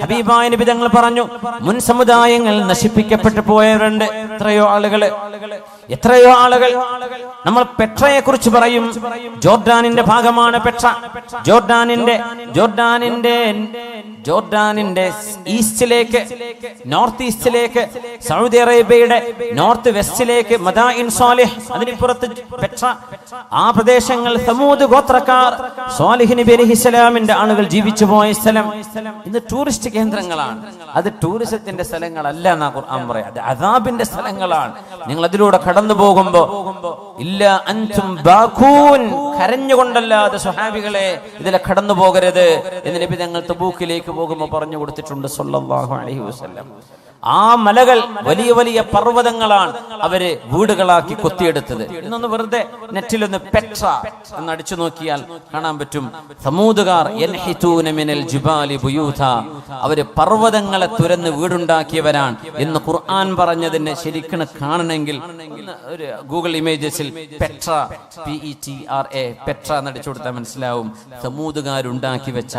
ഹബീബായ നബി തങ്ങൾ പറഞ്ഞു, മുൻ സമുദായങ്ങൾ നശിപ്പിക്കപ്പെട്ടു പോയവരുണ്ട്. എത്രയോ ആളുകൾ. നമ്മൾ പെട്രയെ കുറിച്ച് പറയും. ജോർഡാനിന്റെ ഭാഗമാണ് പെട്ര. ജോർഡാനിന്റെ ഈസ്റ്റിലേക്ക്, നോർത്ത് ഈസ്റ്റിലേക്ക്, സൗദി അറേബ്യയുടെ നോർത്ത് വെസ്റ്റിലേക്ക് മദായിൻ സാലിഹ്, അതിനിപ്പുറത്ത് പെട്ര. ആ പ്രദേശങ്ങൾ സമൂദ് ഗോത്രക്കാർ, സാലിഹ് നബി അലൈഹിസ്സലാമിന്റെ ആളുകൾ ജീവിച്ചു പോയ സ്ഥലം. ഇന്ന് ടൂറിസ്റ്റ് കേന്ദ്രങ്ങളാണ്. അത് ടൂറിസത്തിന്റെ സ്ഥലങ്ങളല്ല എന്നാ ഖുർആൻ പറയാം. അത് അദാബിന്റെ സ്ഥലങ്ങളാണ്. നിങ്ങൾ അതിലൂടെ കടന്നു പോകുമ്പോ ഇല്ല അൻതും ബാഖൂൻ, കരഞ്ഞുകൊണ്ടല്ലാതെ സ്വഹാബികളെ ഇതിലെ കടന്നു പോകരുത് എന്ന് നബി തങ്ങൾ തബൂക്കിലേക്ക് പോകുമ്പോൾ പറഞ്ഞു കൊടുത്തിട്ടുണ്ട് സല്ലല്ലാഹു അലൈഹി വസല്ലം. ആ മലകൾ വലിയ വലിയ പർവ്വതങ്ങളാണ് അവര് വീടുകളാക്കി കൊത്തിയെടുത്തത്. ഇന്നൊന്ന് വെറുതെ നെറ്റിലൊന്ന് പെട്ര എന്ന് അടിച്ചു നോക്കിയാൽ കാണാൻ പറ്റും. സമൂദുകാർ യൻഹിതൂന മിനൽ ജിബാലി ബുയൂത, അവര് പർവ്വതങ്ങളെ തുരന്ന് വീടുണ്ടാക്കിയവരാണ് എന്ന് ഖുർആൻ പറഞ്ഞതിനെ ശരിക്കും കാണണമെങ്കിൽ ഒരു ഗൂഗിൾ ഇമേജസിൽ പെട്ര, PETRA, പെട്ര എന്നടിച്ചു കൊടുത്താൽ മനസ്സിലാവും. സമൂദുകാരുണ്ടാക്കി വെച്ച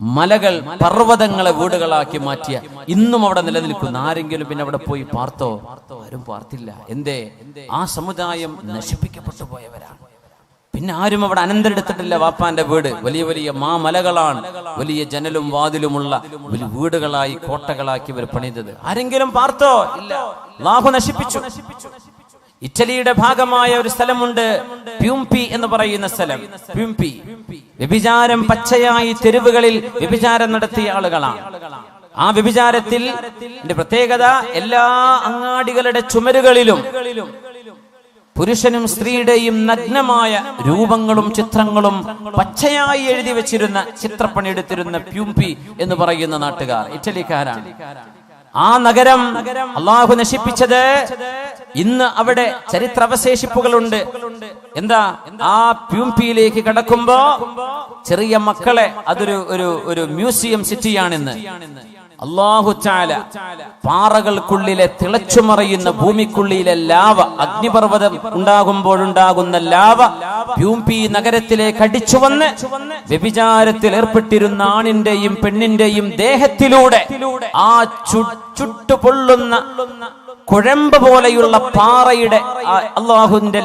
മലകൾ, പർവ്വതങ്ങളെ വീടുകളാക്കി മാറ്റിയ ഇന്നും അവിടെ നിലനിൽക്കുന്നു. ആരെങ്കിലും പിന്നെ അവിടെ പോയി പാർത്തോ? ആരും പാർത്തില്ല. എന്തേ? ആ സമുദായം നശിപ്പിക്കപ്പെട്ടു പോയവരാണ്. പിന്നെ ആരും അവിടെ അനന്തരെടുത്തിട്ടില്ല. വാപ്പാന്റെ വീട് വലിയ വലിയ മാമലകളാണ്, വലിയ ജനലും വാതിലുമുള്ള വലിയ വീടുകളായി, കോട്ടകളാക്കി ഇവർ പണിതത്. ആരെങ്കിലും പാർത്തോ? ഇല്ല. അല്ലാഹു നശിപ്പിച്ചു. ഇറ്റലിയുടെ ഭാഗമായ ഒരു സ്ഥലമുണ്ട്, പ്യൂംപി എന്ന് പറയുന്ന സ്ഥലം. പ്യൂംപി വ്യഭിചാരം പച്ചയായി തെരുവുകളിൽ വ്യഭിചാരം നടത്തിയ ആളുകളാണ്. ആ വ്യഭിചാരത്തിൽ പ്രത്യേകത, എല്ലാ അങ്ങാടികളുടെ ചുമരുകളിലും പുരുഷനും സ്ത്രീയുടെയും നഗ്നമായ രൂപങ്ങളും ചിത്രങ്ങളും പച്ചയായി എഴുതി വെച്ചിരുന്ന, ചിത്രപ്പണിയെടുത്തിരുന്ന പ്യൂംപി എന്ന് പറയുന്ന നാട്ടുകാർ, ഇറ്റലിക്കാരാണ്. ആ നഗരം അള്ളാഹു നശിപ്പിച്ചത്. ഇന്ന് അവിടെ ചരിത്രാവശേഷിപ്പുകളുണ്ട്. എന്താ? ആ പ്യൂംപിയിലേക്ക് കടക്കുമ്പോ ചെറിയ മക്കളെ, അതൊരു ഒരു മ്യൂസിയം സിറ്റിയാണിന്ന്. അല്ലാഹു തആല പാറകൾക്കുള്ളിലെ തിളച്ചുമറിയുന്ന ഭൂമിക്കുള്ളിലെ ലാവ, അഗ്നിപർവ്വതം ഉണ്ടാകുമ്പോഴുണ്ടാകുന്ന ലാവ പ്യൂംപി നഗരത്തിലേക്ക് അടിച്ചു വന്ന് വ്യഭിചാരത്തിൽ ഏർപ്പെട്ടിരുന്ന ആണിന്റെയും പെണ്ണിന്റെയും ദേഹത്തിലൂടെ ആ ചുട്ടുപൊള്ളുന്ന കുഴമ്പ് പോലെയുള്ള പാറയുടെ, അള്ളാഹുവിന്റെ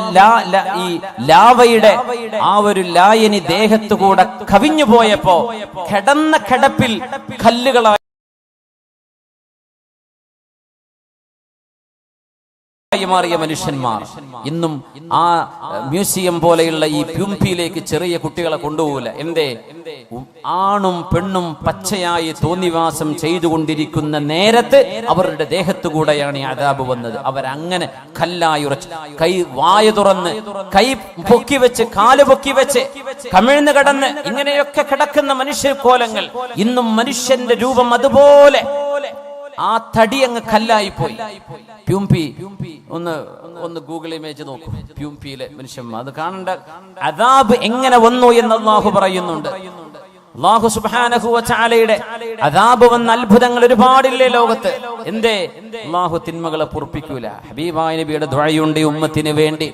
ഈ ലാവയുടെ ആ ഒരു ലായനി ദേഹത്തുകൂടെ കവിഞ്ഞു പോയപ്പോ കിടന്ന കിടപ്പിൽ കല്ലുകളായി മാറിയ മനുഷ്യന്മാർ ഇന്നും ആ മ്യൂസിയം പോലെയുള്ള ഈ പ്യൂംപിയിലേക്ക് ചെറിയ കുട്ടികളെ കൊണ്ടുപോകില്ല. എന്തേ? ആണും പെണ്ണും പച്ചയായി തോന്നിവാസം ചെയ്തുകൊണ്ടിരിക്കുന്ന നേരത്ത് അവരുടെ ദേഹത്തുകൂടെയാണ് ഈ അദാബ് വന്നത്. അവരങ്ങനെ കല്ലായി ഉറച്ച്, കൈ വായ തുറന്ന്, കൈ പൊക്കി വെച്ച്, കാല് പൊക്കി വെച്ച്, കമിഴ്ന്ന് കിടന്ന് ഇങ്ങനെയൊക്കെ കിടക്കുന്ന മനുഷ്യ കോലങ്ങൾ. ഇന്നും മനുഷ്യന്റെ രൂപം അതുപോലെ ആ തടി അങ്ങ് കല്ലായി പോയി. പ്യൂംപി ഒന്ന് ഗൂഗിൾ ഇമേജ് നോക്കൂ. പ്യൂംപിയിലെ മനുഷ്യന്മാർ അത് കാണേണ്ട. അദാബ് എങ്ങനെ വന്നു എന്ന് അല്ലാഹു പറയുന്നുണ്ട്. അല്ലാഹു സുബ്ഹാനഹു വ തആലയുടെ അദാബ് വന്ന അത്ഭുതങ്ങൾ ഒരുപാടില്ലേ ലോകത്ത്. എന്തേ? അല്ലാഹു തിന്മകളെ പൊറുപ്പിക്കൂല. ഹബീബായ നബിയുടെ ദുആയുണ്ട് ഉമ്മത്തിന് വേണ്ടി.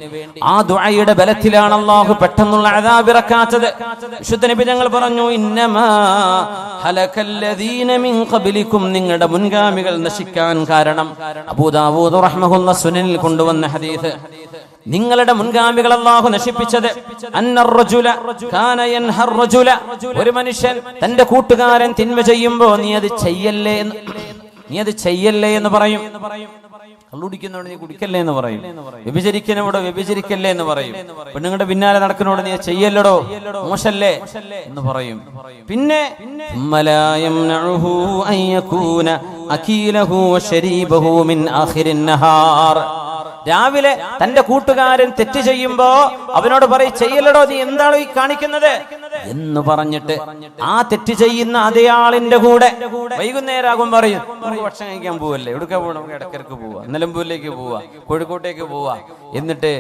ആ ദുആയുടെ ബലത്തിലാണ് അല്ലാഹു പെട്ടെന്നുള്ള അദാബ് ഇറക്കാത്തത്. വിശുദ്ധ നബി തങ്ങൾ പറഞ്ഞു, ഇന്നമാ ഹലകല്ലദീന മിൻ ഖബ്ലികും, നിങ്ങളുടെ മുൻഗാമികൾ നശിക്കാൻ കാരണം. അബൂ ദാവൂദ് റഹ്മഹുല്ലാഹ് സുനനിൽ കൊണ്ടുവന്ന ഹദീസ്. നിങ്ങളുടെ മുൻഗാമികൾ അല്ലാഹു നശിപ്പിച്ചത്, ഒരു മനുഷ്യൻ തന്റെ കൂട്ടുകാരൻ തിന്മ ചെയ്യുമ്പോ നീ അത് ചെയ്യല്ലേ എന്ന് പറയും. കള്ളുടിക്കുന്നോട് നീ കുടിക്കല്ലേ എന്ന് പറയും. വ്യഭിചരിക്കുന്നോട് വ്യഭിചരിക്കല്ലേ എന്ന് പറയും. പെണ്ണുങ്ങളുടെ പിന്നാലെ നടക്കുന്നോട് നീ ചെയ്യല്ലടോ, മോശല്ലേ എന്ന് പറയും. പിന്നെ രാവിലെ തന്റെ കൂട്ടുകാരൻ തെറ്റ് ചെയ്യുമ്പോ അവനോട് പറയും, ചെയ്യല്ലടോ, നീ എന്താണോ ഈ കാണിക്കുന്നത് എന്ന് പറഞ്ഞിട്ട് ആ തെറ്റ് ചെയ്യുന്ന അതേ ആളിന്റെ കൂടെ വൈകുന്നേരം ആകും പറയും, നമുക്ക് ഭക്ഷണം കഴിക്കാൻ പോവല്ലേ, എവിടേക്കാ പോവാ, നമുക്ക് ഇടക്കിടക്ക് പോവാ, നിലമ്പൂരിലേക്ക് പോവാ, കോഴിക്കോട്ടേക്ക് പോവാ. എന്നിട്ട്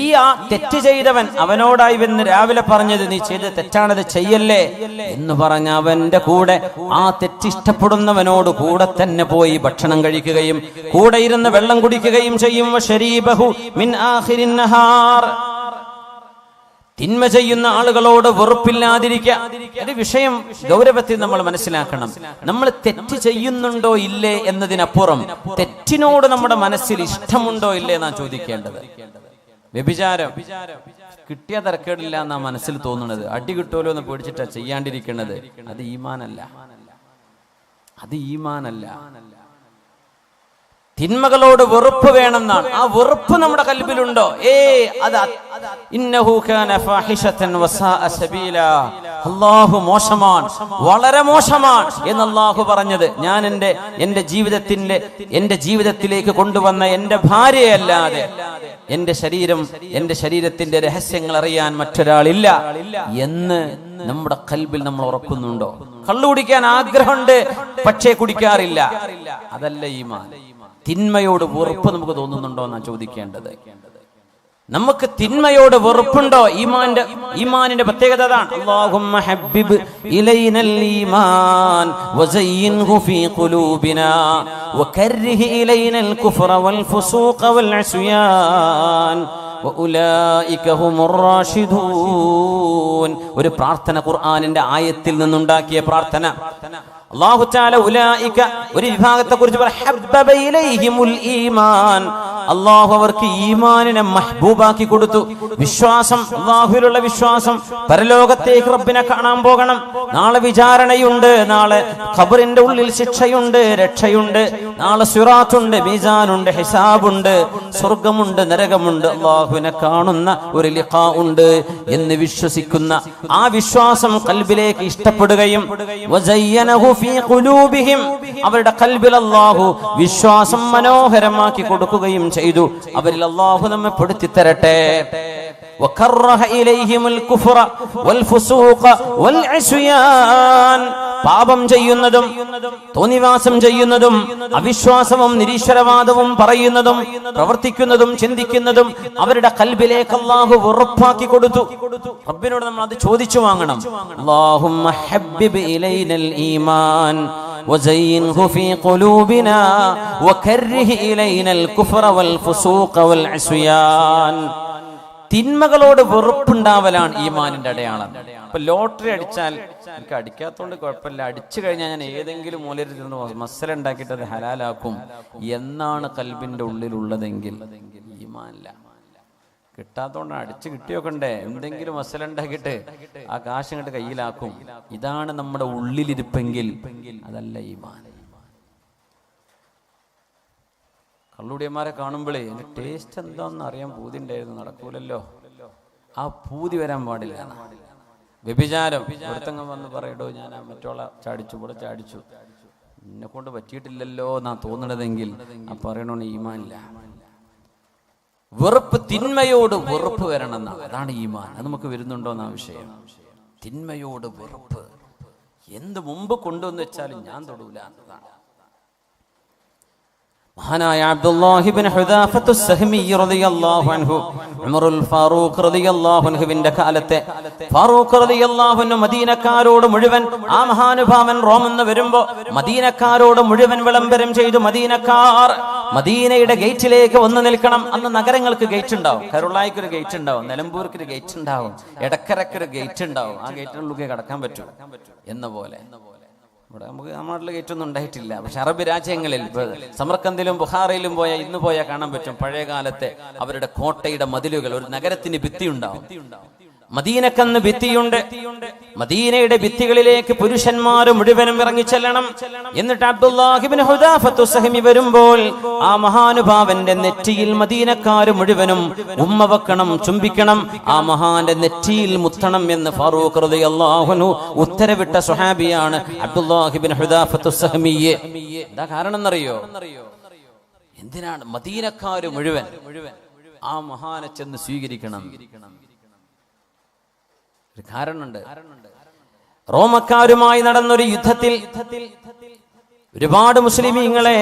ഈ ആ തെറ്റ് ചെയ്തവൻ അവനോടായി വന്ന് രാവിലെ പറഞ്ഞത് നീ ചെയ്ത് തെറ്റാണത്, ചെയ്യല്ലേ എന്ന് പറഞ്ഞ അവന്റെ കൂടെ ആ തെറ്റിഷ്ടപ്പെടുന്നവനോട് കൂടെ തന്നെ പോയി ഭക്ഷണം കഴിക്കുകയും കൂടെ ഇരുന്ന് വെള്ളം കുടിക്കുകയും ചെയ്യും. തിന്മ ചെയ്യുന്ന ആളുകളോട് വെറുപ്പില്ലാതിരിക്കുക. ഒരു വിഷയം ഗൗരവത്തിൽ നമ്മൾ മനസ്സിലാക്കണം. നമ്മൾ തെറ്റ് ചെയ്യുന്നുണ്ടോ ഇല്ലേ എന്നതിനപ്പുറം തെറ്റിനോട് നമ്മുടെ മനസ്സിൽ ഇഷ്ടമുണ്ടോ ഇല്ലേ എന്നാണ് ചോദിക്കേണ്ടത്. വ്യഭിചാരം കിട്ടിയ തരക്കേടില്ല എന്നാ മനസ്സിൽ തോന്നുന്നത്. അടി കിട്ടുമല്ലോ എന്ന് പേടിച്ചിട്ടാ ചെയ്യാണ്ടിരിക്കുന്നത്. അത് ഈമാനല്ല, അത് ഈമാനല്ല. തിന്മകളോട് വെറുപ്പ് വേണമെന്നാണ്. ആ വെറുപ്പ് നമ്മുടെ കൽബിലുണ്ടോ? അത് ഇന്നഹു കാന ഫാഹിഷതൻ വസാഅ സബീല. അല്ലാഹു മോശമാണ്, വളരെ മോശമാണ് എന്ന് അല്ലാഹു പറഞ്ഞത് ഞാൻ എന്റെ ജീവിതത്തിലേക്ക് കൊണ്ടുവന്ന എന്റെ ഭാര്യയല്ലാതെ എന്റെ ശരീരത്തിന്റെ രഹസ്യങ്ങൾ അറിയാൻ മറ്റൊരാളില്ല എന്ന് നമ്മുടെ കൽബിൽ നമ്മൾ ഉറക്കുന്നുണ്ടോ? കള്ളു കുടിക്കാൻ ആഗ്രഹമുണ്ട്, പക്ഷേ കുടിക്കാറില്ല. അതല്ല ഈമാൻ. തിന്മയോട് വെറുപ്പ് നമുക്ക് തോന്നുന്നുണ്ടോ എന്നാണ് ചോദിക്കേണ്ടത്. നമുക്ക് തിന്മയോട് വെറുപ്പുണ്ടോ? ഈമാനിന്റെ പ്രത്യേകത അതാണ്. അല്ലാഹുമ്മ ഹബ്ബിബ് ഇലൈനൽ ഈമാൻ വസയ്യിൻഹു ഫീ ഖുലൂബിനാ വകർരിഹ് ഇലൈനൽ കുഫ്റ വൽ ഫുസൂഖ വൽ അസ്യാൻ വഉലൈക ഹുമുർ റാഷിദൂൻ. ഒരു പ്രാർത്ഥന, ഖുർആനിന്റെ ആയത്തിൽ നിന്നുണ്ടാക്കിയ പ്രാർത്ഥന. അല്ലാഹു തആല ഉലൈക ഒരു വിഭാഗത്തെ കുറിച്ച് ഹബ്ബബ ഇലൈഹിമുൽ ഈമാൻ. അല്ലാഹു അവർക്ക് ഈമാനിനെ മഹ്ബൂബാക്കി കൊടുത്തു. വിശ്വാസം, അല്ലാഹുവിലുള്ള വിശ്വാസം, പരലോകത്തേക്ക് റബ്ബിനെ കാണാൻ പോകണം, നാളെ വിചാരണയുണ്ട്, നാളെ ഖബറിന്റെ ഉള്ളിൽ ശിക്ഷയുണ്ട്, രക്ഷയുണ്ട്, നാളെ സിറാത്തുണ്ട്, മീസാനുണ്ട്, ഹിസാബുണ്ട്, സ്വർഗ്ഗമുണ്ട്, നരകമുണ്ട്, അല്ലാഹുവിനെ കാണുന്ന ഒരു ലിഖാ ഉണ്ട് എന്ന് വിശ്വസിക്കുന്ന ആ വിശ്വാസം ഖൽബിലേക്ക് ഇഷ്ടപ്പെടുകയും വസയ്യനഹു ഫീ ഖുലൂബിഹിം അവരുടെ ഖൽബിൽ അല്ലാഹു വിശ്വാസം മനോഹരമാക്കി കൊടുക്കുകയും ചെയ്തു. അവരിൽ അല്ലാഹു നമ്മെ പെടുത്തി തരട്ടെ. വകറഹ ഇലൈഹിമുൽ കുഫ്റ വൽ ഫുസൂഖ വൽ അസ്യാൻ. പാപം ചെയ്യുന്നതും തോന്നിവാസം ചെയ്യുന്നതും അവിശ്വാസവും നിരീശ്വരവാദവും പറയുന്നതും പ്രവർത്തിക്കുന്നതും ചിന്തിക്കുന്നതും അവരുടെ ഖൽബിലേക്ക് അല്ലാഹു വെറുപ്പാക്കി കൊടുത്തു. റബ്ബിനോട് നമ്മൾ അത് ചോദിച്ചു വാങ്ങണം. അല്ലാഹുമ്മ ഹബ്ബിബ് ഇലൈനൽ ഈമാൻ വസയ്യിൻഹു ഫീ ഖുലൂബിനാ വകർരിഹ് ഇലൈനൽ കുഫ്റ വൽ ഫുസൂഖ വൽ അസ്യാൻ. തിന്മകളോട് വെറുപ്പുണ്ടാവലാണ് ഈമാനിന്റെ അടയാളം. ഇപ്പൊ ലോട്ടറി അടിച്ചാൽ എനിക്ക് അടിക്കാത്തോണ്ട് കുഴപ്പമില്ല, അടിച്ചു കഴിഞ്ഞാൽ ഞാൻ ഏതെങ്കിലും മൂലയിൽ നിന്ന് മസല ഉണ്ടാക്കിയിട്ട് അത് ഹലാലാക്കും എന്നാണ് കൽബിന്റെ ഉള്ളിലുള്ളതെങ്കിൽ ഈമാനില്ല. കിട്ടാത്തോണ്ട് അടിച്ചു കിട്ടിയോക്കണ്ടേ, എന്തെങ്കിലും മസല ഉണ്ടാക്കിയിട്ട് ആ കാശ് ഇങ്ങോട്ട് കയ്യിലാക്കും. ഇതാണ് നമ്മുടെ ഉള്ളിലിരിപ്പെങ്കിൽ അതല്ല ഈമാൻ. കള്ളുടിയന്മാരെ കാണുമ്പോഴേ എൻ്റെ ടേസ്റ്റ് എന്താണെന്ന് അറിയാൻ പൂതി ഉണ്ടായിരുന്നു, നടക്കൂലല്ലോ. ആ പൂതി വരാൻ പാടില്ല. വ്യഭിചാരം, ഒരുത്തങ്ങം വന്ന് പറയടോ ഞാൻ മറ്റോള ചാടിച്ചു, ഇവിടെ ചാടിച്ചു, എന്നെ കൊണ്ട് പറ്റിയിട്ടില്ലല്ലോ എന്നാ തോന്നണതെങ്കിൽ ആ പറയണോന്ന് ഈമാനില്ല. വെറുപ്പ്, തിന്മയോട് വെറുപ്പ് വരണം എന്നാ, അതാണ് ഈമാൻ. അത് നമുക്ക് വരുന്നുണ്ടോ എന്നാ വിഷയം. തിന്മയോട് വെറുപ്പ് എന്ത് മുമ്പ് കൊണ്ടുവന്ന് വെച്ചാലും ഞാൻ തൊടൂല എന്നതാണ്. മഹാനായ അബ്ദുല്ലാഹി ഇബ്നു ഹുദാഫത്തു സഹ്മി റളിയല്ലാഹു അൻഹു ഉമറുൽ ഫാറൂഖ് റളിയല്ലാഹു അൻഹുവിന്റെ കാലത്തെ ഫാറൂഖ് റളിയല്ലാഹു അൻഹു മദീനക്കാരോട് മുഴുവൻ, ആ മഹാനുഭാവൻ റോമെന്ന് വരുമ്പോ മദീനക്കാരോട് മുഴുവൻ വിളംബരം ചെയ്തു. മദീനക്കാർ മദീനയുടെ ഗേറ്റിലേക്ക് വന്നു നിൽക്കണം. അന്ന് നഗരങ്ങൾക്ക് ഗേറ്റ് ഉണ്ടാവും. കരുളായിക്ക് ഒരു ഗേറ്റ് ഉണ്ടാവും, നിലമ്പൂർക്ക് ഒരു ഗേറ്റ് ഉണ്ടാവും, എടക്കരക്ക് ഒരു ഗേറ്റ് ഉണ്ടാവും. ആ ഗേറ്റിനുള്ളിൽ കടക്കാൻ പറ്റും എന്ന പോലെ. ഇവിടെ നമുക്ക് നമ്മുടെ നാട്ടിൽ ഗേറ്റൊന്നും ഉണ്ടായിട്ടില്ല. പക്ഷെ അറബ് രാജ്യങ്ങളിൽ സമർക്കന്ദിലും ബുഖാറയിലും ഇന്ന് പോയാൽ കാണാൻ പറ്റും പഴയ കാലത്തെ അവരുടെ കോട്ടയുടെ മതിലുകൾ. ഒരു നഗരത്തിന് ഭിത്തി ഉണ്ടാവും. മദീനക്കന്ന് ഭിത്തിയുണ്ട്. മദീനയുടെ ഭിത്തികളിലേക്ക് പുരുഷന്മാർ മുഴുവനും ഇറങ്ങിച്ചെല്ലണം. എന്നിട്ട് അബ്ദുല്ലാഹി ഇബ്നു ഹുദാഫത്തു സഹ്മി വരുമ്പോൾ ആ മഹാനുഭാവന്റെ നെറ്റിയിൽ മദീനക്കാർ മുഴുവനും ഉമ്മ വെക്കണം, ചുംബിക്കണം, ആ മഹാന്റെ നെറ്റിയിൽ മുത്തണം എന്ന് ഫാറൂഖ് റളിയല്ലാഹു അൻഹു ഉത്തരവിട്ട സ്വഹാബിയാണ് അബ്ദുല്ലാഹി ഇബ്നു ഹുദാഫത്തു സഹ്മി. എന്താ കാരണം എന്നറിയോ? എന്തിനാണ് മദീനക്കാർ മുഴുവൻ ആ മഹാനെ ചെന്ന് സ്വീകരിക്കണം? ഒരു കാരണമുണ്ട്. റോമക്കാരുമായി നടന്നൊരു യുദ്ധത്തിൽ ഒരുപാട് മുസ്ലിമീങ്ങളെ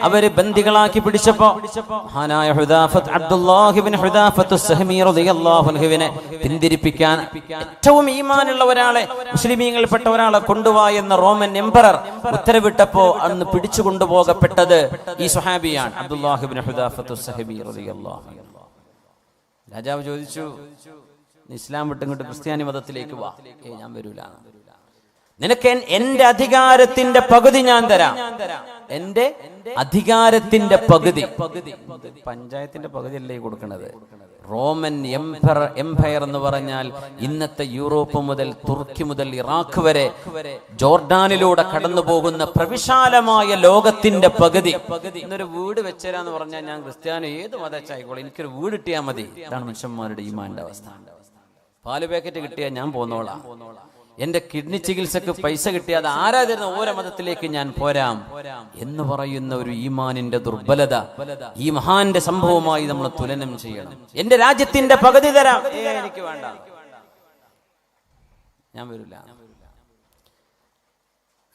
അവര് ബന്ദികളാക്കി പിടിച്ചപ്പോ മഹാനായ അബ്ദുല്ലാഹി ഇബ്നു ഹുദാഫത്തു സഹ്മി റളിയല്ലാഹു അൻഹുവിനെ പിന്തിരിപ്പിക്കാൻ ഏറ്റവും ഈമാനുള്ള ഒരാളെ, മുസ്ലിമീങ്ങളിൽപ്പെട്ട ഒരാളെ കൊണ്ടുവാ എന്ന റോമൻ എംപറർ ഉത്തരവിട്ടപ്പോ അന്ന് പിടിച്ചു കൊണ്ടുപോകപ്പെട്ടത് ഈ സ്വഹാബിയാണ്, അബ്ദുല്ലാഹി ഇബ്നു ഹുദാഫത്തു സഹ്മി റളിയല്ലാഹു അൻഹു. രാജാവ് ചോദിച്ചു, ഇസ്ലാം വിട്ടിങ്ങോട്ട് ക്രിസ്ത്യാനി മതത്തിലേക്ക് വാ. ഞാൻ വരൂല. നിനക്ക് എന്റെ അധികാരത്തിന്റെ പകുതി ഞാൻ തരാം. എന്റെ അധികാരത്തിന്റെ പകുതി. പഞ്ചായത്തിന്റെ പകുതി അല്ലേ കൊടുക്കണത്? റോമൻ എംപയർ എന്ന് പറഞ്ഞാൽ ഇന്നത്തെ യൂറോപ്പ് മുതൽ തുർക്കി മുതൽ ഇറാഖ് വരെ ജോർഡാനിലൂടെ കടന്നു പോകുന്ന പ്രവിശാലമായ ലോകത്തിന്റെ പകുതി. എന്നൊരു വീട് വെച്ചരാന്ന് പറഞ്ഞാൽ ഞാൻ ക്രിസ്ത്യാനി ഏത് മതച്ചായിക്കോളൂ, എനിക്കൊരു വീട് കിട്ടിയാൽ മതി. ഇതാണ് മനുഷ്യന്മാരുടെ ഈമാന്റെ അവസ്ഥ. പാല് പാക്കറ്റ് കിട്ടിയാൽ ഞാൻ പോന്നോളാം. എന്റെ കിഡ്നി ചികിത്സക്ക് പൈസ കിട്ടിയാൽ ആരാ തരുന്ന ഓരോ മതത്തിലേക്ക് ഞാൻ പോരാം എന്ന് പറയുന്ന ഒരു ഈമാനിന്റെ ദുർബലത ഈ മഹാന്റെ സംഭവമായി നമ്മൾ തുലനം ചെയ്യണം. എന്റെ രാജ്യത്തിന്റെ പകുതി തരാം. എനിക്ക് വേണ്ട, ഞാൻ വരില്ല.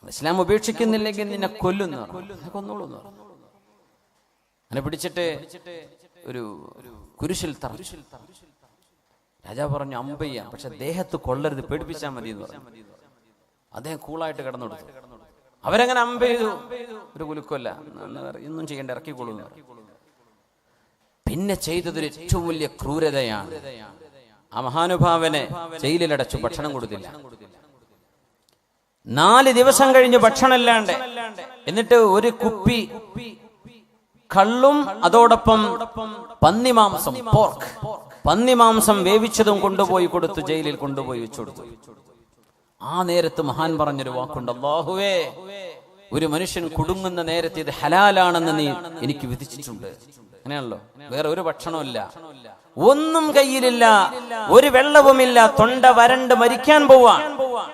ഇസ്ലാം ഉപേക്ഷിക്കുന്നില്ലെങ്കിൽ നിന്നെ കൊല്ലുന്നു, കൊന്നോളൂ. എന്നെ പിടിച്ചിട്ട് ഒരു കുരിശിൽ തറച്ചു. രാജാവ് പറഞ്ഞു അമ്പയ്യാം, പക്ഷെ ദേഹത്ത് കൊള്ളരുത്, പേടിപ്പിച്ചാൽ മതി എന്ന് പറഞ്ഞു. അദ്ദേഹം കൂളായിട്ട് കിടന്നുകൊടുത്തു. അവരങ്ങനെ അമ്പ ചെയ്തു. ഒരു കുലുക്കല്ല, ഒന്നും ചെയ്യേണ്ട, ഇറക്കിക്കൊള്ളുന്നു. പിന്നെ ചെയ്തതൊരു ഏറ്റവും വലിയ ക്രൂരതയാണ്. ആ മഹാനുഭാവനെ ജയിലിലടച്ചു, ഭക്ഷണം കൊടുത്തില്ല. 4 ദിവസം കഴിഞ്ഞ് ഭക്ഷണമില്ലാണ്ട്. എന്നിട്ട് ഒരു കുപ്പി കള്ളും അതോടൊപ്പം പന്നിമാംസം, പോർക്ക്, പന്നിമാംസം വേവിച്ചതും കൊണ്ടുപോയി കൊടുത്തു. ജയിലിൽ കൊണ്ടുപോയി വെച്ചു കൊടുത്തു. ആ നേരത്ത് മഹാൻ പറഞ്ഞൊരു വാക്കുണ്ട്, അല്ലാഹുവേ, ഒരു മനുഷ്യൻ കുടുങ്ങുന്ന നേരത്ത് ഇത് ഹലാലാണെന്ന് നീ എനിക്ക് വിധിച്ചിട്ടുണ്ട്. അങ്ങനെയാണല്ലോ. വേറെ ഒരു ഭക്ഷണമില്ല, ഒന്നും കയ്യിലില്ല, ഒരു വെള്ളവുമില്ല, തൊണ്ട വരണ്ട് മരിക്കാൻ പോവാൻ.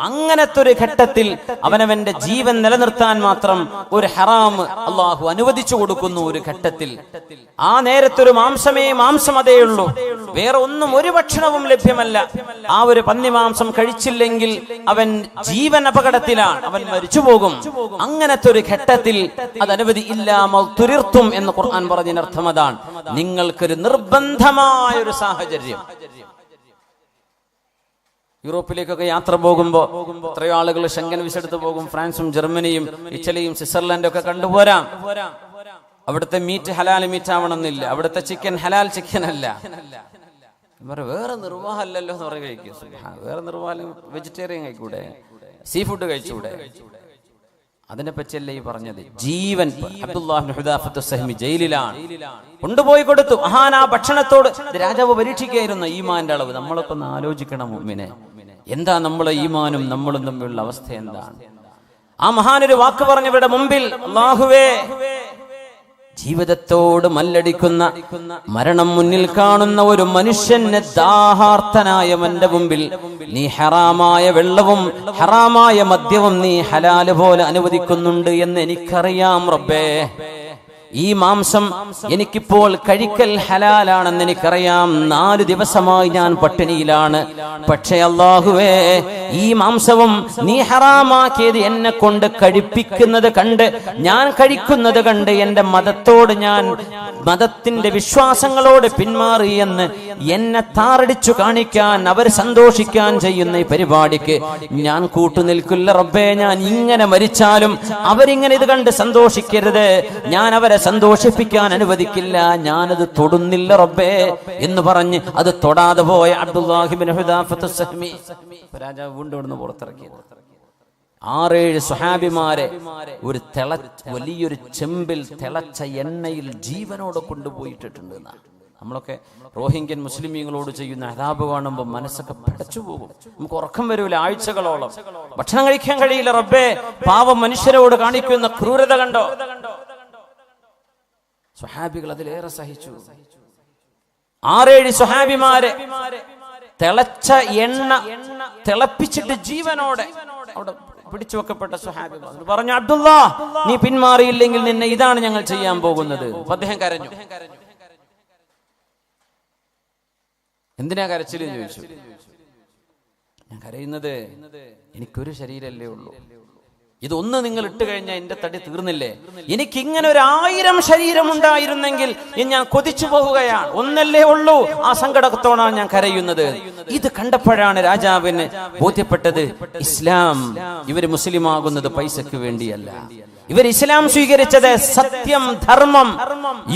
അങ്ങനത്തെ ഒരു ഘട്ടത്തിൽ അവനവന്റെ ജീവൻ നിലനിർത്താൻ മാത്രം ഒരു ഹറാം അള്ളാഹു അനുവദിച്ചു കൊടുക്കുന്നു. ഒരു ഘട്ടത്തിൽ ആ നേരത്തൊരു മാംസം അതേ ഉള്ളൂ, വേറെ ഒന്നും ഒരു ഭക്ഷണവും ലഭ്യമല്ല. ആ ഒരു പന്നിമാംസം കഴിച്ചില്ലെങ്കിൽ അവൻ ജീവൻ അപകടത്തിലാണ്, അവൻ മരിച്ചു പോകും. അങ്ങനത്തെ ഒരു ഘട്ടത്തിൽ അത് അനുവദി ഇല്ലാമൽ തുരിർത്തും എന്ന് ഖുർആൻ പറഞ്ഞതിനർത്ഥം അതാണ്. നിങ്ങൾക്കൊരു നിർബന്ധമായ ഒരു സാഹചര്യം. യൂറോപ്പിലേക്കൊക്കെ യാത്ര പോകുമ്പോ എത്രയോ ആളുകൾ ഷെങ്കൻ വിസ എടുത്ത് പോകും. ഫ്രാൻസും ജർമ്മനിയും ഇറ്റലിയും സ്വിറ്റ്സർലൻഡും ഒക്കെ കണ്ടുപോരാം. അവിടുത്തെ മീറ്റ് ഹലാൽ മീറ്റ് ആവണമെന്നില്ല, അവിടുത്തെ ചിക്കൻ ഹലാൽ ചിക്കൻ അല്ല. വേറെ നിർവാഹമല്ലല്ലോ എന്ന് പറഞ്ഞ് കഴിക്കും. വേറെ നിർവാഹം വെജിറ്റേറിയൻ കഴിക്കൂടെ, സീ ഫുഡ് കഴിച്ചൂടെ? അതിനെ പറ്റിയല്ലേ ഈ പറഞ്ഞത്. ജീവൻ അബ്ദുല്ലാഹ് ഇബ്നു ഹുദാഫത്ത് സഹ്മി ജയിലിലാണ്, കൊണ്ടുപോയി കൊടുത്തു. മഹാൻ ആ ഭക്ഷണത്തോട് രാജാവ് പരീക്ഷിക്കുകയായിരുന്നു ഈമാന്റെ അളവ്. നമ്മളൊക്കെ ഒന്ന് ആലോചിക്കണം മുഅ്മിനെ, എന്താ നമ്മളെ ഈമാനും നമ്മളും തമ്മിലുള്ള അവസ്ഥ എന്താണ്? ആ മഹാനൊരു വാക്ക് പറഞ്ഞവരുടെ മുമ്പിൽ, അല്ലാഹുവേ, ജീവിതത്തോട് മല്ലടിക്കുന്ന, മരണം മുന്നിൽ കാണുന്ന ഒരു മനുഷ്യന് ദാഹാർത്തനായവന്റെ മുമ്പിൽ നീ ഹറാമായ വെള്ളവും ഹറാമായ മദ്യവും നീ ഹലാല് പോലെ അനുവദിക്കുന്നുണ്ട് എന്ന് എനിക്കറിയാം റബ്ബേ. ഈ മാംസം എനിക്കിപ്പോൾ കഴിക്കൽ ഹലാലാണെന്ന് എനിക്കറിയാം. 4 ദിവസമായി ഞാൻ പട്ടിണിയിലാണ്. പക്ഷേ അല്ലാഹുവേ, ഈ മാംസവും നീ ഹറാമാക്കിയത് എന്നെ കൊണ്ട് കഴിപ്പിക്കുന്നത് കണ്ട്, ഞാൻ കഴിക്കുന്നത് കണ്ട് എന്റെ മതത്തോട്, ഞാൻ മതത്തിന്റെ വിശ്വാസങ്ങളോട് പിന്മാറി എന്ന് എന്നെ താറടിച്ചു കാണിക്കാൻ, അവർ സന്തോഷിക്കാൻ ചെയ്യുന്ന ഈ പരിപാടിക്ക് ഞാൻ കൂട്ടുനിൽക്കില്ല റബ്ബേ. ഞാൻ ഇങ്ങനെ മരിച്ചാലും അവരിങ്ങനെ ഇത് കണ്ട് സന്തോഷിക്കരുത്, ഞാൻ അവരെ സന്തോഷിപ്പിക്കാൻ അനുവദിക്കില്ല, ഞാനത് തൊടുന്നില്ല റബ്ബേ എന്ന് പറഞ്ഞ് അത് തൊടാതെ പോയ അബ്ദുല്ലാഹി ഇബ്നു ഹുദാഫത്ത് സഹ്മി രാജാവ് വീണ്ടും ഇവിടുന്ന് പുറത്തിറക്കി. 6-7 സ്വഹാബിമാരെ ഒരു വലിയൊരു ചെമ്പിൽ തിളച്ച എണ്ണയിൽ ജീവനോടെ കൊണ്ടുപോയിട്ടിട്ടുണ്ട്. നമ്മളൊക്കെ റോഹിംഗ്യൻ മുസ്ലിമീങ്ങളോട് ചെയ്യുന്ന അദാബ് കാണുമ്പോൾ മനസ്സൊക്കെ പടച്ചു പോകും. നമുക്ക് ഉറക്കം വരൂല, ആഴ്ചകളോളം ഭക്ഷണം കഴിക്കാൻ കഴിയില്ല റബ്ബേ. പാവം മനുഷ്യരോട് കാണിക്കുന്ന ക്രൂരത കണ്ടോ? സ്വഹാബികൾ അതിലേറെ സഹിച്ചു. 6-7 സ്വഹാബിമാരെ തിളച്ച എണ്ണ തിളപ്പിച്ചിട്ട് ജീവനോടെ അവിടെ പിടിച്ചു വെക്കപ്പെട്ട സ്വഹാബിമാർ പറഞ്ഞു, അബ്ദുല്ലാ, നീ പിന്മാറിയില്ലെങ്കിൽ നിന്നെ ഇതാണ് ഞങ്ങൾ ചെയ്യാൻ പോകുന്നത്. അദ്ദേഹം കരഞ്ഞു. എന്തിനാ കരച്ചിലെന്ന് ചോദിച്ചു. ഞാൻ കരയുന്നത്, എനിക്കൊരു ശരീരമല്ലേ ഉള്ളൂ, ഇതൊന്ന് നിങ്ങൾ ഇട്ട് കഴിഞ്ഞാൽ എന്റെ തടി തീർന്നില്ലേ? എനിക്ക് ഇങ്ങനെ 1000 ശരീരം ഉണ്ടായിരുന്നെങ്കിൽ ഞാൻ കൊതിച്ചു പോവുകയാണ്. ഒന്നല്ലേ ഉള്ളൂ, ആ സങ്കടത്തോടാണ് ഞാൻ കരയുന്നത്. ഇത് കണ്ടപ്പോഴാണ് രാജാവിന് ബോധ്യപ്പെട്ടത്, ഇസ്ലാം, ഇവര് മുസ്ലിം ആകുന്നത് പൈസക്ക് വേണ്ടിയല്ല. ഇവർ ഇസ്ലാം സ്വീകരിച്ചത് സത്യം, ധർമ്മം,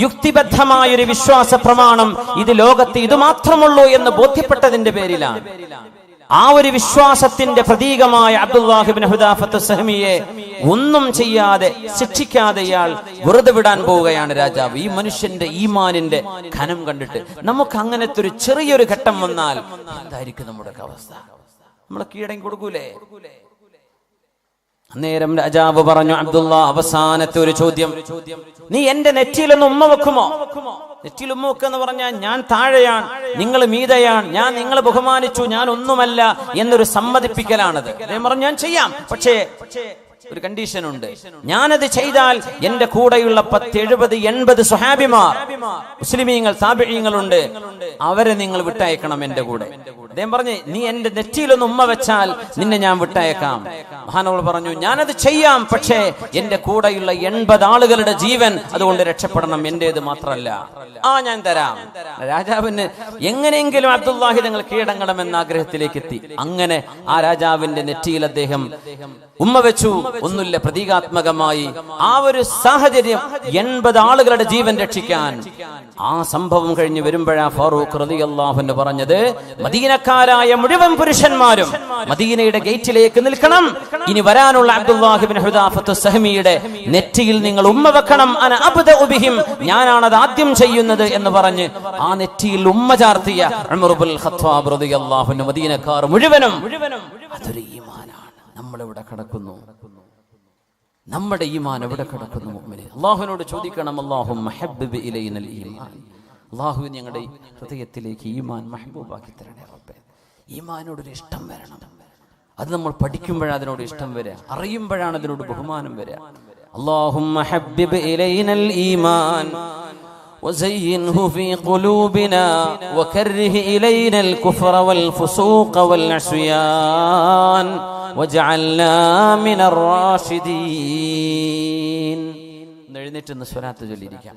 യുക്തിബദ്ധമായൊരു വിശ്വാസ പ്രമാണം, ഇത് ലോകത്ത് ഇത് മാത്രമുള്ളൂ എന്ന് ബോധ്യപ്പെട്ടതിന്റെ പേരിലാണ്. ആ ഒരു വിശ്വാസത്തിന്റെ പ്രതീകമായ അബ്ദുല്ലാഹി ഇബ്നു ഹുദാഫത്ത് സഹമിയെ ഒന്നും ചെയ്യാതെ ശിക്ഷിക്കാതെ ഇയാൾ വെറുതെ വിടാൻ പോവുകയാണ് രാജാവ്. ഈ മനുഷ്യന്റെ ഈമാനിന്റെ ഘനം കണ്ടിട്ട് നമുക്ക് അങ്ങനത്തെ ഒരു ചെറിയൊരു ഘട്ടം വന്നാൽ എന്തായിരിക്കും നമ്മുടെ അവസ്ഥ? നമ്മൾ കീഴടങ്ങി കൊടുക്കൂലേ? അന്നേരം രാജാവ് പറഞ്ഞു, അബ്ദുള്ള, അവസാനത്തെ ഒരു ചോദ്യം, നീ എന്റെ നെറ്റിയിലൊന്ന് ഉമ്മ വെക്കുമോ? നെറ്റിയിൽ ഉമ്മ വെക്കെന്ന് പറഞ്ഞാൽ ഞാൻ താഴെയാണ്, നിങ്ങൾ മീതയാണ്, ഞാൻ നിങ്ങളെ ബഹുമാനിച്ചു, ഞാൻ ഒന്നുമല്ല എന്നൊരു സമ്മതിപ്പിക്കലാണത്. അദ്ദേഹം പറഞ്ഞു, ഞാൻ ചെയ്യാം, പക്ഷേ ഒരു കണ്ടീഷൻ ഉണ്ട്. ഞാനത് ചെയ്താൽ എന്റെ കൂടെയുള്ള 10, 70, 80 സ്വഹാബിമാർ, മുസ്ലിമീങ്ങൾ, താബിഈങ്ങളുണ്ട്, അവരെ നിങ്ങൾ വിട്ടയക്കണം എന്റെ കൂടെ. അദ്ദേഹം പറഞ്ഞു, നീ എന്റെ നെറ്റിയിലൊന്ന് ഉമ്മ വെച്ചാൽ നിന്നെ ഞാൻ വിട്ടയക്കാം. മഹാനവർ പറഞ്ഞു, ഞാനത് ചെയ്യാം, പക്ഷേ എന്റെ കൂടെയുള്ള 80 ആളുകളുടെ ജീവൻ അതുകൊണ്ട് രക്ഷപ്പെടണം, എന്റേത് മാത്രമല്ല. ഞാൻ തരാം. രാജാവിന് എങ്ങനെയെങ്കിലും അബ്ദുല്ലാഹി തങ്ങൾ കീഴടങ്ങണമെന്ന ആഗ്രഹത്തിലേക്ക് എത്തി. അങ്ങനെ ആ രാജാവിന്റെ നെറ്റിയിൽ അദ്ദേഹം ഉമ്മ വെച്ചു. ഒന്നുമില്ല, പ്രതീകാത്മകമായി ആ ഒരു സാഹചര്യം 80 ആളുകളുടെ ജീവൻ രക്ഷിക്കാൻ. ആ സംഭവം കഴിഞ്ഞ് വരുമ്പോഴാ ഫാറൂഖ് റളിയല്ലാഹു അൻഹു പറഞ്ഞത്, മദീനക്കാരായ മുഴുവൻ പുരുഷന്മാരും മദീനയുടെ ഗേറ്റിലേക്ക് നിൽക്കണം. ഇനി വരാനുള്ള അബ്ദുല്ലാഹി ഇബ്നു ഹുദാഫത്ത് സഹമിയുടെ നെറ്റിയിൽ നിങ്ങൾ ഉമ്മ വെക്കണം. അന അബ്ദഉ ബിഹിം, ഞാനാണത് ആദ്യം ചെയ്യുന്നത് എന്ന് പറഞ്ഞ് ആ നെറ്റിയിൽ ഉമ്മ ചാർത്തിയ ഉമർ ഇബ്നുൽ ഖത്താബ് റളിയല്ലാഹു അൻഹു മദീനക്കാർ മുഴുവനും. അതൊരു ഈമാനാണ്. നമ്മളെവിടെ കിടക്കുന്നു? നമ്മുടെ ഈമാൻ എവിടെ കിടക്കുന്നു? മുഅ്മിനേ, അല്ലാഹുവിനോട് ചോദിക്കണം, അല്ലാഹുമ്മ ഹബ്ബിബ് ഇലൈനൽ ഈമാൻ, അല്ലാഹു ഞങ്ങളുടെ ഹൃദയത്തിലേക്ക് ഈമാൻ മഹ്ബൂബാക്കി തരണേ റബ്ബേ. ഈമാനോടൊരു ഇഷ്ടം വരണം. അത് നമ്മൾ പഠിക്കുമ്പോഴാണ് അതിനോട് ഇഷ്ടം വരിക, അറിയുമ്പോഴാണ് അതിനോട് ബഹുമാനം വരിക. അല്ലാഹുമ്മ ഹബ്ബിബ് ഇലൈനൽ ഈമാൻ وزينه في قلوبنا وكره إلينا الكفر والفسوق والعصيان وجعلنا من الراشدين. എഴുന്നേറ്റ് സ്വലാത്ത് ചൊല്ലിയിരിക്കാം.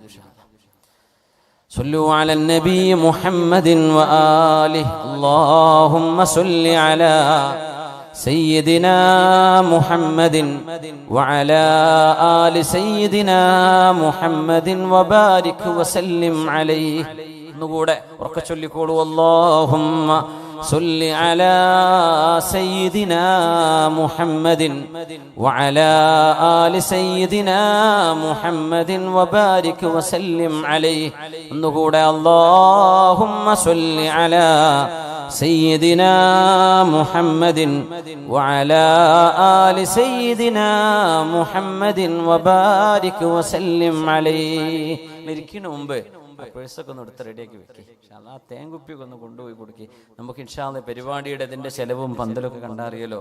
صلوا على النبي محمد وآله. اللهم صل على سيدنا محمد وعلى آل سيدنا محمد وبارك وسلم عليه. نقول وركشل يقول اللهم صل على سيدنا محمد وعلى آل سيدنا محمد وبارك وسلم عليه. نقول اللهم صل على سيدنا محمد وعلى آل سيدنا محمد وبارك وسلم عليه. ഇരിക്കുന്ന മുമ്പ് പേഴ്സൊക്കെ ഒന്ന് എടുത്ത് റെഡിയാക്കി വെക്കി. ആ തേങ്കുപ്പിയൊക്കെ ഒന്ന് കൊണ്ടുപോയി കൊടുക്കി. നമുക്ക് ഇൻഷാ അല്ലാഹ് പരിപാടിയുടെ ഇതിന്റെ ചെലവും പന്തലൊക്കെ കണ്ടറിയല്ലോ.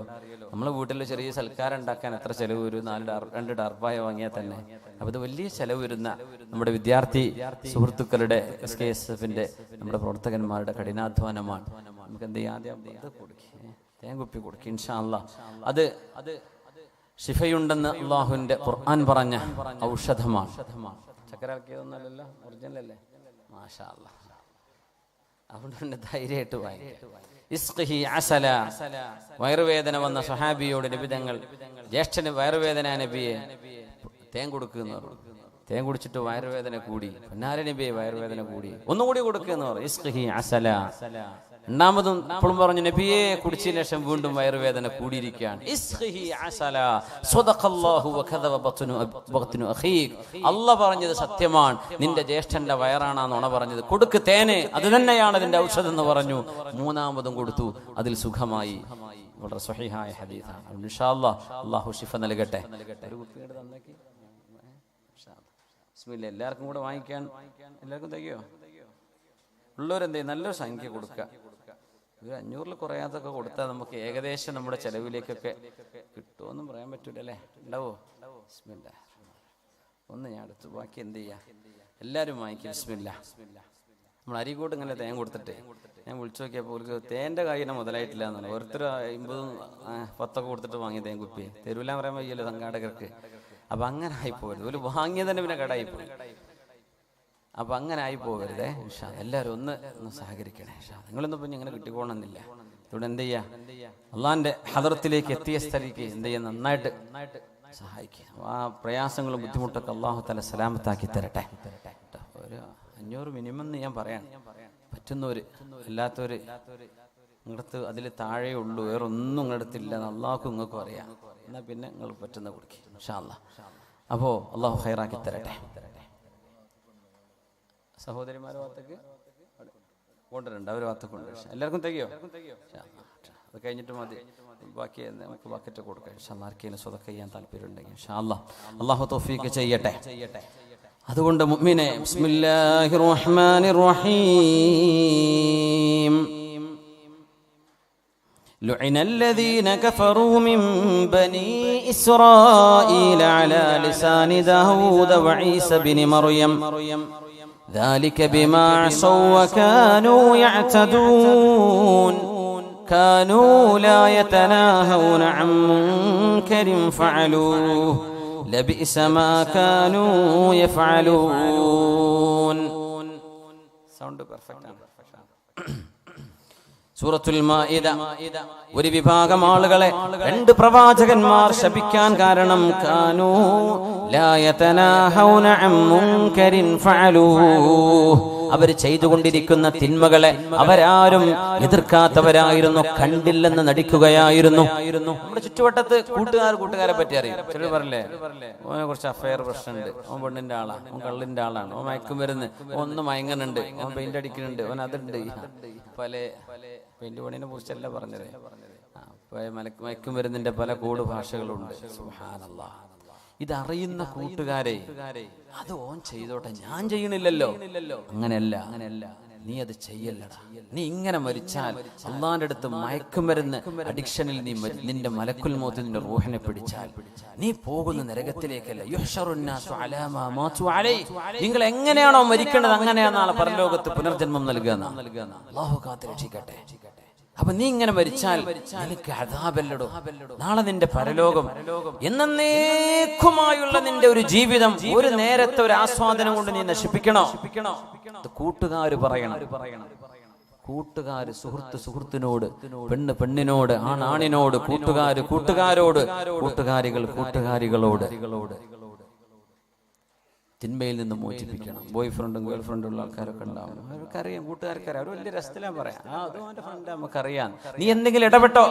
നമ്മളെ വീട്ടിൽ ചെറിയ സൽക്കാരം ഉണ്ടാക്കാൻ എത്ര ചെലവ് വരും? 2 ഡർപ്പായ വാങ്ങിയാൽ തന്നെ. അപ്പൊ ഇത് വലിയ ചെലവ് വരുന്ന നമ്മുടെ വിദ്യാർത്ഥി സുഹൃത്തുക്കളുടെ SKSF-ന്റെ നമ്മുടെ പ്രവർത്തകന്മാരുടെ കഠിനാധ്വാനമാണ്. നമുക്ക് എന്ത് ചെയ്യാം? ആദ്യം തേങ്കുപ്പി കൊടുക്കി. ഇൻഷാ അല്ലാഹ് അത് ശിഫയുണ്ടെന്ന് അല്ലാഹുവിന്റെ ഖുർആൻ പറഞ്ഞ ഔഷധമാണ്. ചക്കര ഇറക്കിയതൊന്നല്ലല്ലോ, ഒറിജിനൽ അല്ലേ? മാഷാ അല്ലാഹ്. അതുകൊണ്ട് ധൈര്യമായിട്ട് വാങ്ങി. ഇസ്ഖിഹി അസല. വയറുവേദന വന്ന സ്വഹാബിയോട് നബി തങ്ങൾ, ജ്യേഷ്ഠന് വയറുവേദന, നബിയെ തേൻ കൊടുക്കുന്നു. തേൻ കുടിച്ചിട്ട് വയറുവേദന കൂടി. പൊന്നാര നബിയെ വയറുവേദന കൂടി, ഒന്നുകൂടി കൊടുക്കുന്നു. ഇസ്ഖിഹി അസല. രണ്ടാമതും ഇപ്പോഴും പറഞ്ഞു, നബിയെ കുടിച്ചതിന് ശേഷം വീണ്ടും വയറുവേദന കൂടിയിരിക്കുകയാണ്. അല്ലാഹ് പറഞ്ഞത് സത്യമാണ്, നിന്റെ ജ്യേഷ്ഠന്റെ വയറാണ് നുണ പറഞ്ഞത്. കൊടുക്ക് തേന്, അത് തന്നെയാണ് അതിന്റെ ഔഷധം എന്ന് പറഞ്ഞു. മൂന്നാമതും കൊടുത്തു, അതിൽ സുഖമായി. വളരെ സ്വഹീഹായ ഹദീസാണ്. ഇൻഷാ അല്ലാഹ് അല്ലാഹു ശിഫ നൽകട്ടെ. ഒരു കുപ്പിയുടെ തന്നേക്ക്. ബിസ്മില്ലാ. എല്ലാവർക്കും കൂടെ വാങ്ങിക്കാൻ എല്ലാവർക്കും തയ്യോ? ഉള്ളവരെന്തേ നല്ലൊരു സംഖ്യ കൊടുക്കുക. ഒരു 500 കുറയാതൊക്കെ കൊടുത്താൽ നമുക്ക് ഏകദേശം നമ്മുടെ ചെലവിലേക്കൊക്കെ കിട്ടുമെന്നും പറയാൻ പറ്റൂലല്ലേ? ഉണ്ടാവോ? ബിസ്മില്ലാ. ഒന്ന് ഞാൻ എടുത്തു, ബാക്കി എന്ത് ചെയ്യാം? എല്ലാവരും വാങ്ങിക്കും. ബിസ്മില്ലാ. നമ്മൾ അരിക്കോട്ട് ഇങ്ങനെ തേൻ കൊടുത്തിട്ട് ഞാൻ വിളിച്ചു നോക്കിയപ്പോൾ അവർക്ക് തേൻ്റെ കായിനെ മുതലായിട്ടില്ല എന്നാണ്. ഓരോരുത്തർ 50-10 കൊടുത്തിട്ട് വാങ്ങിയ തേൻ കുപ്പി തരൂല പറയാൻ വയ്യല്ലോ സംഘാടകർക്ക്. അപ്പം അങ്ങനെ ആയിപ്പോകരുത്. ഒരു വാങ്ങിയത് തന്നെ പിന്നെ കടായിപ്പോയി. അപ്പം അങ്ങനെ ആയി പോകരുതേ. എല്ലാവരും ഒന്ന് സഹകരിക്കണേ. നിങ്ങളൊന്നും ഇപ്പം ഇങ്ങനെ കിട്ടിക്കോണമെന്നില്ല. ഇവിടെ എന്ത് ചെയ്യുക, അള്ളാഹിൻ്റെ ഹദറത്തിലേക്ക് എത്തിയ സ്ഥലിക്ക് എന്ത് ചെയ്യുക, നന്നായിട്ട് സഹായിക്കുക. ആ പ്രയാസങ്ങളും ബുദ്ധിമുട്ടൊക്കെ അള്ളാഹു തആല സലാമത്താക്കി തരട്ടെ. ഒരു 500 മിനിമം എന്ന് ഞാൻ പറയാം. പറ്റുന്നവര് അല്ലാത്തവര് നിങ്ങളടുത്ത് അതിൽ താഴെ ഉള്ളൂ, വേറെ ഒന്നും നിങ്ങളടുത്തില്ല എന്ന് അള്ളാഹുക്കും നിങ്ങൾക്കും അറിയാം. എന്നാൽ പിന്നെ നിങ്ങൾ പറ്റുന്ന കൊടുക്കുക ഇൻഷാ അല്ലാഹ്. അപ്പോൾ അള്ളാഹു ഖൈറാക്കി തരട്ടെ. സഹോദരിമാരുടെ ഭാഗത്തേക്ക് കൊണ്ടുവരണ്ട, അവർ ഭാഗത്തേക്ക് കൊണ്ട് എല്ലാവർക്കും തികയോ? അത് കഴിഞ്ഞിട്ട് മതി, ബാക്കി നമുക്ക് ബക്കറ്റ് കൊടുക്കാം ഇൻഷാ അല്ലാഹ്. ആർക്കെങ്കിലും സ്വതക്ക ചെയ്യാൻ താല്പര്യം ഉണ്ടെങ്കിൽ ഇൻഷാ അല്ലാഹ് അള്ളാഹു തൗഫീഖ് ചെയ്യട്ടെ. അതുകൊണ്ട് മുഅ്മിനെ ബിസ്മില്ലാഹിർ റഹ്മാനിർ റഹീം لعن الذين كفروا من بني إسرائيل على لسان داود وعيسى بن مريم ذلك بما عصوا وكانوا يعتدون كانوا لا يتناهون عن منكر فعلوه لبئس ما كانوا يفعلون. സൗണ്ട് പെർഫെക്റ്റ് ആണ്. സൂറത്തുൽ മാഇദ ഒരു വിഭാഗം ആളുകളെ 2 പ്രവാചകന്മാർ ശപിക്കാൻ കാരണം കാനൂ ലാ യതനാഹൗന അൻ മുൻകരിൻ ഫഅലൂഹ്, അവർ ചെയ്തുകൊണ്ടിരിക്കുന്ന തിന്മകളെ അവരാരും എതിർക്കാത്തവരായിരുന്നു, കണ്ടില്ലെന്ന് നടിക്കുകയായിരുന്നു. നമ്മുടെ ചുറ്റുവട്ടത്ത് കൂട്ടുകാരെ പറ്റി അറിയും. ചിലർ പറയില്ലേ, ഓനെ കുറച്ച് അഫയർ പ്രശ്നമുണ്ട്, ഓൻ പെണ്ണിന്റെ ആളാണ്, ഓൻ കള്ളിന്റെ ആളാണ്, ഓൻ മയക്കും വരുന്ന്, ഒന്ന് മയങ്ങനുണ്ട്, ഓൻ പെയിന്റ് അടിക്കുന്നുണ്ട്, ഓൻ അതുണ്ട്. പല പെയിന്റ് പണിനെ കുറിച്ചല്ല പറഞ്ഞത്, മയക്കും വരുന്നതിന്റെ പല കോഡ് ഭാഷകളുണ്ട്. സുബ്ഹാനല്ലാഹ്. ഇതറിയുന്ന കൂട്ടുകാരെ അത് ഓൻ ചെയ്തോട്ടെ, ഞാൻ ചെയ്യണില്ലല്ലോ. അങ്ങനെയല്ല, നീ അത് ചെയ്യല്ലടാ. നീ ഇങ്ങനെ മരിച്ചാൽ അള്ളാന്റെ അടുത്ത് മയക്കുമരുന്ന് അഡിക്ഷനിൽ നീ നിന്റെ മലക്കുൽ മൗത്ത് നിന്റെ റൂഹിനെ പിടിച്ചാൽ നീ പോകുന്ന നരകത്തിലേക്കല്ല. യുഹ്ശറുന്നാസു അലാ മാ മാതു അലൈഹി, നിങ്ങൾ എങ്ങനെയാണോ മരിക്കേണ്ടത് അങ്ങനെയാണ് നാളെ പരലോകത്ത് പുനർജന്മം നൽകുക. അല്ലാഹു കാത്തുരക്ഷിക്കട്ടെ. അപ്പൊ നീ ഇങ്ങനെ മരിച്ചാൽ നിനക്ക് അദാബല്ലടോ, നാളെ നിന്റെ പരലോകം എന്നേക്കുമായുള്ള നിന്റെ ഒരു ജീവിതം ഒരു നേരത്തെ ഒരു ആസ്വാദനം കൊണ്ട് നീ നശിപ്പിക്കണോ? കൂട്ടുകാര് പറയണം. കൂട്ടുകാര് സുഹൃത്തിനോട്, പെണ്ണ് പെണ്ണിനോട്, ആണിനോട്, കൂട്ടുകാരോട്, കൂട്ടുകാരികളോട് തിന്മയിൽ നിന്ന് മോചിപ്പിക്കണം. ബോയ് ഫ്രണ്ടും ഗേൾ ഫ്രണ്ടും ഉള്ള ആൾക്കാരൊക്കെ ഉണ്ടാവും. അവർക്കറിയാം, കൂട്ടുകാർക്കറിയാം, അവർ വലിയ രസത്തിലാ പറയാം, അതും അവന്റെ ഫ്രണ്ട് നമുക്കറിയാം. നീ എന്തെങ്കിലും ഇടപെട്ടോ,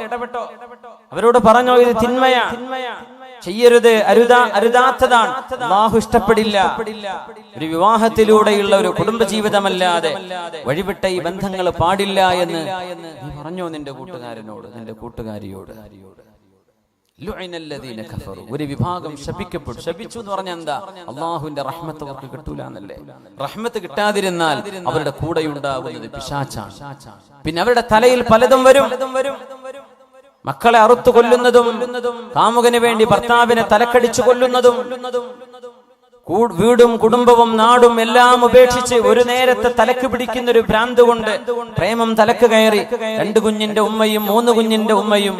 അവരോട് പറഞ്ഞോ ഇത് തിന്മയാ, ചെയ്യരുത്, അരുതാത്തതാണ്, അല്ലാഹു ഇഷ്ടപ്പെടില്ല. ഒരു വിവാഹത്തിലൂടെയുള്ള ഒരു കുടുംബജീവിതമല്ലാതെ വഴിവിട്ട ഈ ബന്ധങ്ങൾ പാടില്ല എന്ന് നീ പറഞ്ഞോ നിന്റെ കൂട്ടുകാരനോട്, നിന്റെ കൂട്ടുകാരിയോട്. ഒരു വിഭാഗം ശപിക്കപ്പെട്ടു. ശപിച്ചു എന്ന് പറഞ്ഞാൽ എന്താ? അള്ളാഹുവിന്റെ റഹ്മത്ത് അവർക്ക് കിട്ടൂല എന്നല്ലേ. റഹ്മത്ത് കിട്ടാതിരുന്നാൽ അവരുടെ കൂടെയുണ്ടാകുന്നത് പിശാചാണ്. പിന്നെ അവരുടെ തലയിൽ പലതും വരും. മക്കളെ അറുത്തു കൊല്ലുന്നതും, കാമുകന് വേണ്ടി ഭർത്താവിനെ തലക്കടിച്ചു കൊല്ലുന്നതും, വീടും കുടുംബവും നാടും എല്ലാം ഉപേക്ഷിച്ച് ഒരു നേരത്തെ തലക്ക് പിടിക്കുന്ന ഒരു ഭ്രാന്ത് കൊണ്ട് പ്രേമം തലക്ക് കയറി 2 കുഞ്ഞിന്റെ ഉമ്മയും 3 കുഞ്ഞിന്റെ ഉമ്മയും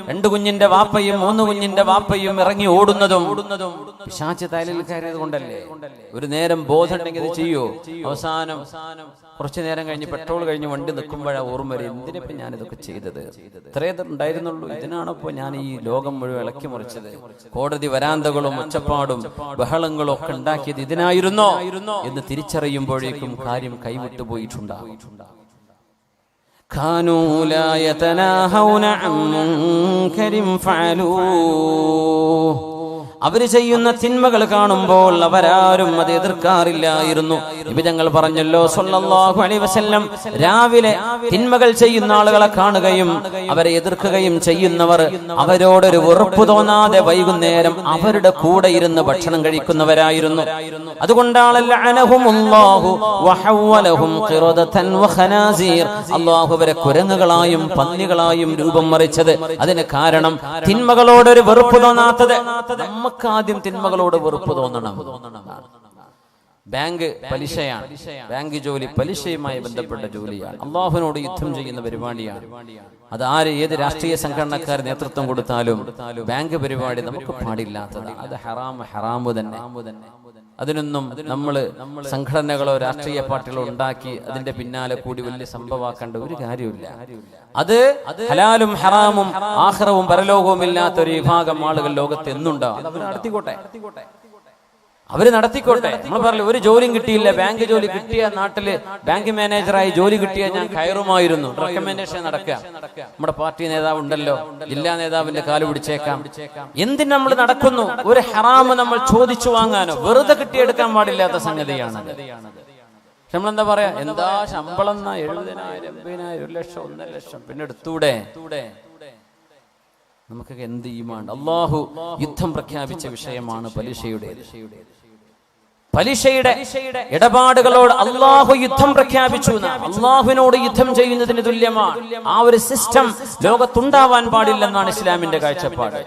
2 കുഞ്ഞിന്റെ വാപ്പയും 3 കുഞ്ഞിന്റെ വാപ്പയും ഇറങ്ങി ഓടുന്നതും പിശാച് തലയിൽ കയറിയത് കൊണ്ടല്ലേ. ഒരു നേരം ബോധമുണ്ടെങ്കിൽ ഇത് ചെയ്യോ? അവസാനം കുറച്ചു നേരം കഴിഞ്ഞ് പെട്രോൾ കഴിഞ്ഞ് വണ്ടി നിൽക്കുമ്പോഴാണ് ഓർമ്മ വരും, എന്തിനിപ്പോ ഞാനിതൊക്കെ ചെയ്തത്, ഇത്രേ ഉണ്ടായിരുന്നുള്ളൂ, ഇതിനാണിപ്പോ ഞാൻ ഈ ലോകം മുഴുവൻ ഇളക്കി മറിച്ചത്, കോടതി വരാന്തകളും ഒച്ചപ്പാടും ബഹളങ്ങളും ഒക്കെ ഉണ്ടാക്കിയത് ഇതിനായിരുന്നോ എന്ന് തിരിച്ചറിയുമ്പോഴേക്കും കാര്യം കൈവിട്ടു പോയിട്ടുണ്ടാകും. കാനൂ ലാ യതനാഹൗന അൻ മുൻകരിൻ ഫഅലൂഹ്, അവര് ചെയ്യുന്ന തിന്മകൾ കാണുമ്പോൾ അവരാരും അത് എതിർക്കാറില്ലായിരുന്നു. നബി തങ്ങൾ പറഞ്ഞല്ലോ സല്ലല്ലാഹു അലൈഹി വസല്ലം, രാവിലെ തിന്മകൾ ചെയ്യുന്ന ആളുകളെ കാണുകയും അവരെ എതിർക്കുകയും ചെയ്യുന്നവർ അവരോടൊരു വെറുപ്പ് തോന്നാതെ വൈകുന്നേരം അവരുടെ കൂടെ ഇരുന്ന് ഭക്ഷണം കഴിക്കുന്നവരായിരുന്നു. അതുകൊണ്ടാണല്ലോ അനഹുമുല്ലാഹു വഹവലഹും ഖിറദതൻ വഖനാസീർ, അല്ലാഹു അവരെ കുരങ്ങുകളായും പന്നികളായും രൂപം മറിച്ചത്. അതിന് കാരണം തിന്മകളോടൊരു വെറുപ്പ് തോന്നാത്തത്. ആദ്യം തിന്മകളോട് വെറുപ്പ് തോന്നണം. ബാങ്ക് പലിശയാണ്. ബാങ്ക് ജോലി പലിശയുമായി ബന്ധപ്പെട്ട ജോലിയാണ്. അള്ളാഹുവിനോട് യുദ്ധം ചെയ്യുന്ന പരിപാടിയാണ്. അത് ഏത് രാഷ്ട്രീയ സംഘടനക്കാർ നേതൃത്വം കൊടുത്താലും ബാങ്ക് പരിപാടി നമുക്ക് പാടില്ലാത്തതാണ്. അത് ഹറാമ് തന്നെ. അതിനൊന്നും നമ്മൾ സംഘടനകളോ രാഷ്ട്രീയ പാർട്ടികളോ ഉണ്ടാക്കി അതിന്റെ പിന്നാലെ കൂടി വലിയ സംഭവമാക്കേണ്ട ഒരു കാര്യമില്ല. അത് ഹലാലും ഹറാമും ആഖിറവും പരലോകവും ഇല്ലാത്ത ഒരു വിഭാഗം ആളുകൾ ലോകത്ത് എന്നുണ്ടാവും. അവര് നടത്തിക്കോട്ടെ. നമ്മൾ പറഞ്ഞു ഒരു ജോലിയും കിട്ടിയില്ല, ബാങ്ക് ജോലി കിട്ടിയ നാട്ടില് ബാങ്ക് മാനേജറായി ജോലി കിട്ടിയ ഞാൻ കയറുമായിരുന്നു. റെക്കമെൻഡേഷൻ നടക്കുക. നമ്മുടെ പാർട്ടി നേതാവ് ഉണ്ടല്ലോ, ജില്ലാ നേതാവിന്റെ കാല് പിടിച്ചേക്കാം. എന്തിന് നമ്മൾ നടക്കുന്നു? ഒരു ഹറാമ് നമ്മൾ ചോദിച്ചു വാങ്ങാനോ വെറുതെ കിട്ടിയെടുക്കാൻ പാടില്ലാത്ത സംഗതിയാണ്. നമ്മളെന്താ പറയാ, എന്താ ശമ്പളം 70,000, 80,000, 1 ലക്ഷം, 1.5 ലക്ഷം, പിന്നെ എടുത്തൂടെ? നമുക്കൊക്കെ എന്ത് ഈമാൻ. അള്ളാഹു യുദ്ധം പ്രഖ്യാപിച്ച വിഷയമാണ് പലിശയുടെ ഇടപാടുകളോട് അള്ളാഹു യുദ്ധം പ്രഖ്യാപിച്ചു. അള്ളാഹുവിനോട് യുദ്ധം ചെയ്യുന്നതിന് തുല്യമാണ്. ആ ഒരു സിസ്റ്റം ലോകത്തുണ്ടാവാൻ പാടില്ലെന്നാണ് ഇസ്ലാമിന്റെ കാഴ്ചപ്പാട്.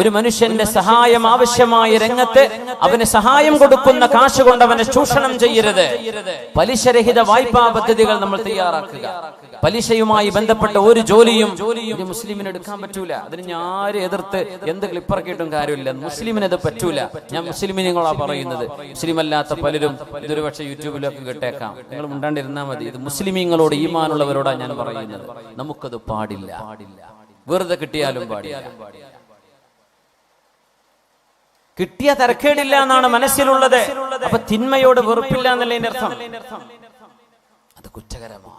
ഒരു മനുഷ്യന്റെ സഹായം ആവശ്യമായ രംഗത്ത് അവന് സഹായം കൊടുക്കുന്ന കാശ് കൊണ്ട് അവനെ ചൂഷണം ചെയ്യരുത്. പലിശരഹിത വായ്പാ പദ്ധതികൾ നമ്മൾ തയ്യാറാക്കുക. പലിശയുമായി ബന്ധപ്പെട്ട ഒരു ജോലിയും ഒരു മുസ്ലിമിന് എടുക്കാൻ പറ്റൂല. അതിന് ഞാൻ ആര് എതിർത്ത് എന്ത് ക്ലിപ്പിറക്കിയിട്ടും കാര്യമില്ല. മുസ്ലിമിനത് പറ്റൂല. ഞാൻ മുസ്ലിമിനെ പറയുന്നത്. മുസ്ലിം അല്ലാത്ത പലരും ഇതൊരു പക്ഷേ യൂട്യൂബിലൊക്കെ കേട്ടേക്കാം. നിങ്ങൾ മിണ്ടാണ്ടിരുന്നാൽ മതി. ഇത് മുസ്ലിമീങ്ങളോട് ഈമാനുള്ളവരോടാണ് ഞാൻ പറയുന്നത്. നമുക്കത് പാടില്ല. വെറുതെ കിട്ടിയാലും പാടില്ല. കിട്ടിയ തരക്കേടില്ല എന്നാണ് മനസ്സിലുള്ളത്. അപ്പൊ തിന്മയോട് വെറുപ്പില്ല എന്നതിന്റെ അർത്ഥം. അത് കുറ്റകരമാണ്.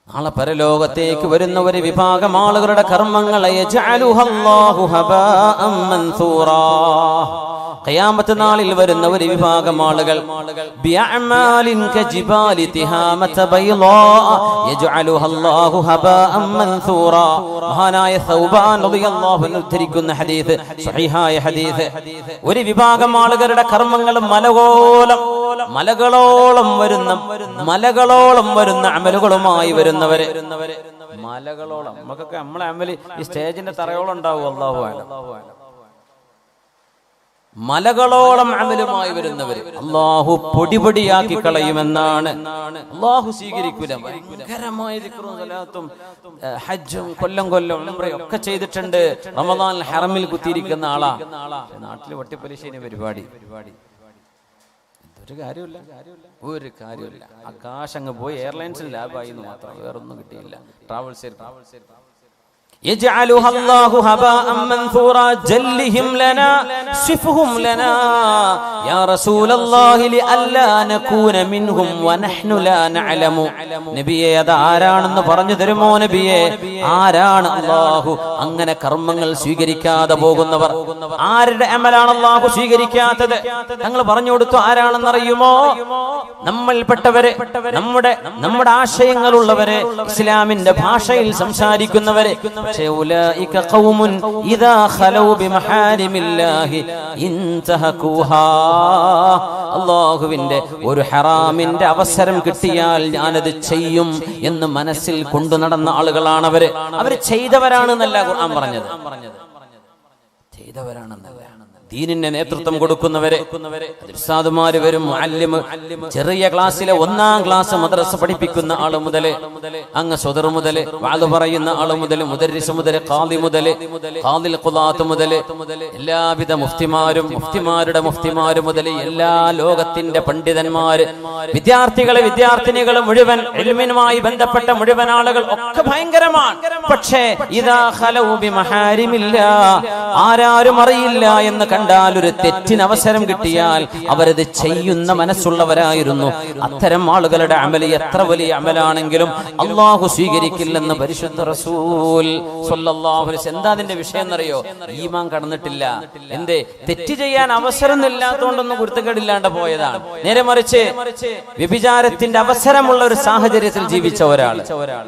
നാളെ പരലോകത്തേക്ക് വരുന്ന ഒരു വിഭാഗം ആളുകളുടെ കർമ്മങ്ങളെ ഖിയാമത്ത് നാളിൽ വരുന്ന ഒരു വിഭാഗം ആളുകൾ മഹാനായ സൗബാൻ റളിയല്ലാഹു അൻഹു ഉദ്ധരിക്കുന്ന ഹദീസ്, സ്വഹീഹായ ഹദീസ്. ഒരു വിഭാഗം ആളുകളുടെ കർമ്മങ്ങൾ മലകളോളം വരുന്ന അമലുകളുമായി വരുന്നവര്. മലകളോളം നമുക്കൊക്കെ നമ്മളെ അമല് ഈ സ്റ്റേജിന്റെ തറയോളം ഉണ്ടാവും. അല്ലാഹു അലം. മലകളോളം അമലുമായി വരുന്നവര് അള്ളാഹു പൊടിപൊടിയാക്കി കളയുമെന്നാണ്. അള്ളാഹു സ്വീകരിക്കൂല. ഭയങ്കരമായ ദിക്റും സലാത്തും ഹജ്ജും കൊല്ലം ഉംറയും ഒക്കെ ചെയ്തിട്ടുണ്ട്. റമദാൻ ഹറമിൽ കുത്തിയിരിക്കുന്ന ആളാ. നാട്ടില് വട്ടിപ്പലിശേനെ പരിപാടി. ഒരു കാര്യമില്ല. ആകാശങ്ങ് പോയി. എയർലൈൻസിൽ ലാഭായി എന്ന് മാത്രം, വേറൊന്നും കിട്ടിയില്ല. ട്രാവൽസ് يجعلها الله هباء منثورا جلهم لنا صفهم لنا يا رسول الله لألا نكون منهم ونحن لا نعلم. നബിയെ അത് ആരാണെന്ന് പറഞ്ഞു തരുമോ നബിയെ? ആരാണ് അല്ലാഹു അങ്ങനെ കർമ്മങ്ങൾ സ്വീകരിക്കാതെ പോകുന്നവർ? ആരുടെ അമലാണ് അല്ലാഹു സ്വീകരിക്കാത്തത്? ഞങ്ങൾ പറഞ്ഞു കൊടുത്തു. ആരാണെന്നറിയുമോ? നമ്മൾപ്പെട്ടവരെ, നമ്മുടെ ആശയങ്ങളുള്ളവരെ, ഇസ്ലാമിന്റെ ഭാഷയിൽ സംസാരിക്കുന്നവരെ. അല്ലാഹുവിന്റെ ഒരു ഹറാമിന്റെ അവസരം കിട്ടിയാൽ ഞാനത് ചെയ്യും എന്ന് മനസ്സിൽ കൊണ്ടു നടന്ന ആളുകളാണ് അവര് ചെയ്തവരാണെന്നല്ല ഖുർആൻ പറഞ്ഞത്. ചെയ്തവരാണെന്നല്ല. ദീനിന്റെ നേതൃത്വം കൊടുക്കുന്നവരെ ഉസ്താദുമാര് വരും. മുഅല്ലിം, ചെറിയ ക്ലാസ്സിലെ 1-ാം ക്ലാസ് മദ്രസ പഠിപ്പിക്കുന്ന ആള് മുതല്, അങ്ങ് സ്വദർ മുതല്, വഅദ് പറയുന്ന ആള് മുതല്, മുദർരിസ് മുതല്, ഖാദി മുതല്, ഖാദിൽ ഖുദാത്ത് മുതല്, എല്ലാവിധ മുഫ്തിമാരുടെ മുഫ്തിമാര് മുതല്, എല്ലാ ലോകത്തിന്റെ പണ്ഡിതന്മാര്, വിദ്യാർത്ഥിനികൾ മുഴുവൻ, ഇൽമിനുമായി ബന്ധപ്പെട്ട മുഴുവൻ ആളുകൾ ഒക്കെ ഭയങ്കരമാണ്. പക്ഷേ ഇദാ ഖലൗ ബിമഹാരിമില്ലാ, ആരാരും അറിയില്ല എന്ന് കണ്ടാൽ, ഒരു തെറ്റിന് അവസരം കിട്ടിയാൽ അവരത് ചെയ്യുന്ന മനസ്സുള്ളവരായിരുന്നു. അത്തരം ആളുകളുടെ അമല് എത്ര വലിയ അമലാണെങ്കിലും അല്ലാഹു സ്വീകരിക്കില്ലെന്ന് പരിശുദ്ധ റസൂൽ സ്വല്ലല്ലാഹു അലൈഹി വസല്ലം. എന്താ അതിന്റെ വിഷയം എന്നറിയോ? ഈമാൻ കടന്നിട്ടില്ല. എന്തേ? തെറ്റ് ചെയ്യാൻ അവസരം ഇല്ലാത്തതുകൊണ്ടൊന്നും കുരുത്തക്കേടില്ലാണ്ട് പോയതാണ്. നേരെ മറിച്ച് വ്യഭിചാരത്തിന്റെ അവസരമുള്ള ഒരു സാഹചര്യത്തിൽ ജീവിച്ച ഒരാൾ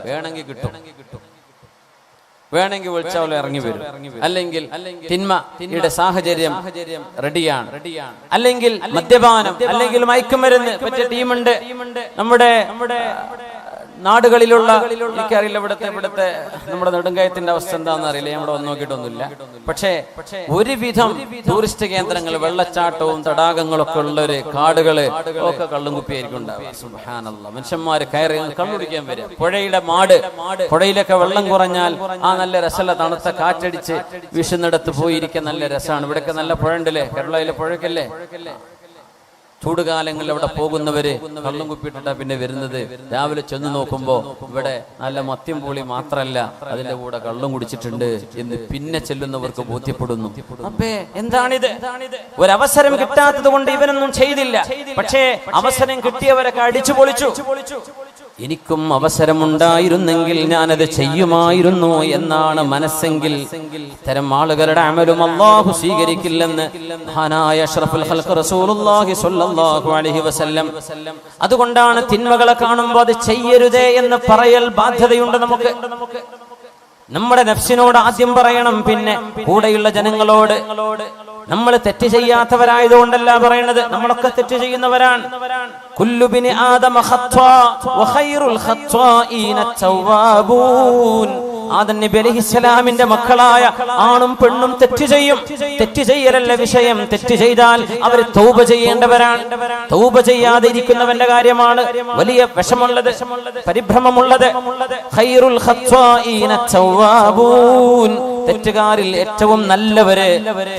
വേണമെങ്കിൽ കിട്ടും, വേണമെങ്കിൽ വിളിച്ചാൽ ഇറങ്ങി വരും. അല്ലെങ്കിൽ തിന്മയുടെ സാഹചര്യം റെഡിയാണ്. അല്ലെങ്കിൽ മദ്യപാനം, അല്ലെങ്കിൽ മയക്കുമരുന്ന് പറ്റിയ ടീമുണ്ട്. നമ്മുടെ നാടുകളിലുള്ള, എനിക്കറിയില്ല ഇവിടുത്തെ നമ്മുടെ നെടുങ്കയത്തിന്റെ അവസ്ഥ എന്താണെന്ന് അറിയില്ല, ഞാൻ ഇവിടെ വന്ന് നോക്കിയിട്ടൊന്നുമില്ല. പക്ഷേ ഒരുവിധം ടൂറിസ്റ്റ് കേന്ദ്രങ്ങൾ, വെള്ളച്ചാട്ടവും തടാകങ്ങളൊക്കെ ഉള്ളൊരു കാടുകള് ഒക്കെ കള്ളും കുപ്പിയായിരിക്കും ഉണ്ടാവുക. സുബ്ഹാനല്ലാഹ്. മനുഷ്യന്മാര് കയറി കള്ളുടിക്കാൻ വരിക. പുഴയുടെ മാട്, പുഴയിലൊക്കെ വെള്ളം കുറഞ്ഞാൽ ആ നല്ല രസമുള്ള തണുത്ത കാറ്റടിച്ച് വീശുന്നിടത്ത് പോയിരിക്കാൻ നല്ല രസമാണ്. ഇവിടെയൊക്കെ നല്ല പുഴ ഉണ്ടല്ലേ, കേരളയിലെ പുഴക്കല്ലേ. ചൂടുകാലങ്ങളിൽ അവിടെ പോകുന്നവര് കള്ളും കുപ്പിയിട്ടാ പിന്നെ വരുന്നത്. രാവിലെ ചെന്ന് നോക്കുമ്പോ ഇവിടെ നല്ല മദ്യം പൊളി മാത്രല്ല, അതിന്റെ കൂടെ കള്ളും കുടിച്ചിട്ടുണ്ട് എന്ന് പിന്നെ ചെല്ലുന്നവർക്ക് ബോധ്യപ്പെടുന്നു. അപ്പേ എന്താണിത്? ഒരവസരം കിട്ടാത്തത് കൊണ്ട് ഇവനൊന്നും ചെയ്തില്ല. പക്ഷേ അവസരം കിട്ടിയവരൊക്കെ അടിച്ചു പൊളിച്ചു. എനിക്കും അവസരമുണ്ടായിരുന്നെങ്കിൽ ഞാനത് ചെയ്യുമായിരുന്നു എന്നാണ് മനസ്സെങ്കിൽ ഇത്തരം ആളുകളുടെ അമലും അല്ലാഹു സ്വീകരിക്കില്ലെന്ന് മഹാനായ അഷ്റഫുൽ ഖൽഖ് റസൂലുള്ളാഹി സ്വല്ലല്ലാഹു അലൈഹി വസല്ലം. അതുകൊണ്ടാണ് തിന്മകളെ കാണുമ്പോൾ അത് ചെയ്യരുതേ എന്ന് പറയൽ ബാധ്യതയുണ്ട് നമുക്ക്. നമ്മുടെ നഫ്സിനോട് ആദ്യം പറയണം, പിന്നെ കൂടെയുള്ള ജനങ്ങളോട്. നമ്മൾ തെറ്റ് ചെയ്യാത്തവരായതുകൊണ്ടല്ല പറയണത്, നമ്മളൊക്കെ തെറ്റ് ചെയ്യുന്നവരാണ്. കുല്ലു ബിനി ആദമ ഖത്വാ വഖൈറുൽ ഖത്വാഈന തവ്വാബൂൻ. ആദം നബി അലൈഹിസ്സലാമിന്റെ മക്കളായ ആണും പെണ്ണും തെറ്റ് ചെയ്യും. തെറ്റ് ചെയ്യലല്ല വിഷയം, തെറ്റ് ചെയ്താൽ അവർ തൗബ ചെയ്യേണ്ടവരാണ്. തൗബ ചെയ്യാതെ ഇരിക്കുന്നവന്റെ കാര്യമാണ് വലിയ വിഷമുള്ളത്, പരിഭ്രമമുള്ളത്. ഖൈറുൽ ഖത്വാഈന തവ്വാബൂൻ. തെറ്റുകാരിൽ ഏറ്റവും നല്ലവര്,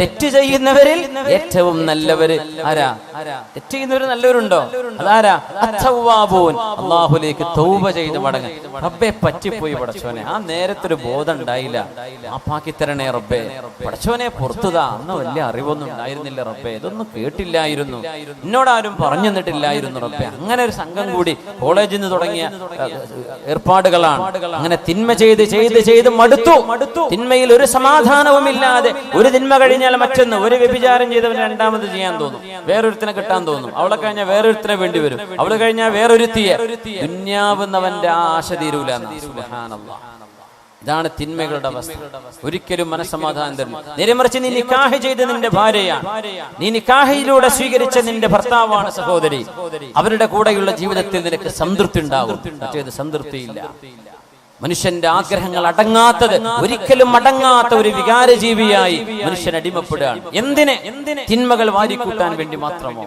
തെറ്റ് ചെയ്യുന്നവരിൽ ഏറ്റവും നല്ലവര് ആരാ? തെറ്റ് ചെയ്യുന്നവര് നല്ലവരുണ്ടോ? അതാരാ? അത്തവ്വാബൂൻ. അല്ലാഹുവിലേക്ക് തൗബ ചെയ്ത് മടങ്ങും. റബ്ബേ പറ്റിപ്പോയി പടച്ചോനെ, ആ നേരത്തൊരു ബോധം ഉണ്ടായില്ല, മാപ്പാക്കി തരണേ റബ്ബേ. പടച്ചോനെ പുറത്തുതാ, അന്ന് വലിയ അറിവൊന്നും ഉണ്ടായിരുന്നില്ല റബ്ബേ, ഇതൊന്നും കേട്ടില്ലായിരുന്നു, എന്നോടാരും പറഞ്ഞു തന്നിട്ടില്ലായിരുന്നു റബ്ബേ. അങ്ങനെ ഒരു സംഘം കൂടി കോളേജിൽ നിന്ന് തുടങ്ങിയ ഏർപ്പാടുകളാണ്. അങ്ങനെ തിന്മ ചെയ്ത് ചെയ്ത് ചെയ്ത് മടുത്തു. തിന്മയിൽ ഒരു സമാധാനവുമില്ലാതെ ഒരു തിന്മ കഴിഞ്ഞാൽ മറ്റൊന്ന്. ഒരു വ്യഭിചാരം ചെയ്തവന് രണ്ടാമത് ചെയ്യാൻ തോന്നും, വേറൊരുത്തിനെ കിട്ടാൻ തോന്നും. അവളെ കഴിഞ്ഞാൽ വേറൊരുത്തിനെ വേണ്ടി വരും, അവള് കഴിഞ്ഞാൽ വേറൊരുത്തിയെ. ദുന്യാവെന്നവന്റെ ആശ തീരൂല. സുബ്ഹാനല്ലാഹ്. ഇതാണ് തിന്മകളുടെ അവസ്ഥ. ഒരിക്കലും മനസ്സമാധാനം തരില്ല. നേരെമറിച്ച് നീ നിക്കാഹ് ചെയ്ത് നിന്റെ ഭാര്യയാണ്, നീ നിക്കാഹിലൂടെ സ്വീകരിച്ച നിന്റെ ഭർത്താവാണ് സഹോദരി, അവരുടെ കൂടെയുള്ള ജീവിതത്തിൽ നിനക്ക് സംതൃപ്തി ഉണ്ടാകും. മറ്റേത് സംതൃപ്തിയില്ല. മനുഷ്യന്റെ ആഗ്രഹങ്ങൾ അടങ്ങാത്തത്, ഒരിക്കലും അടങ്ങാത്ത ഒരു വികാരജീവിയായി മനുഷ്യൻ അടിമപ്പെടുകയാണ്. എന്തിന്? തിന്മകൾ വാരിക്കൂട്ടാൻ വേണ്ടി മാത്രമോ?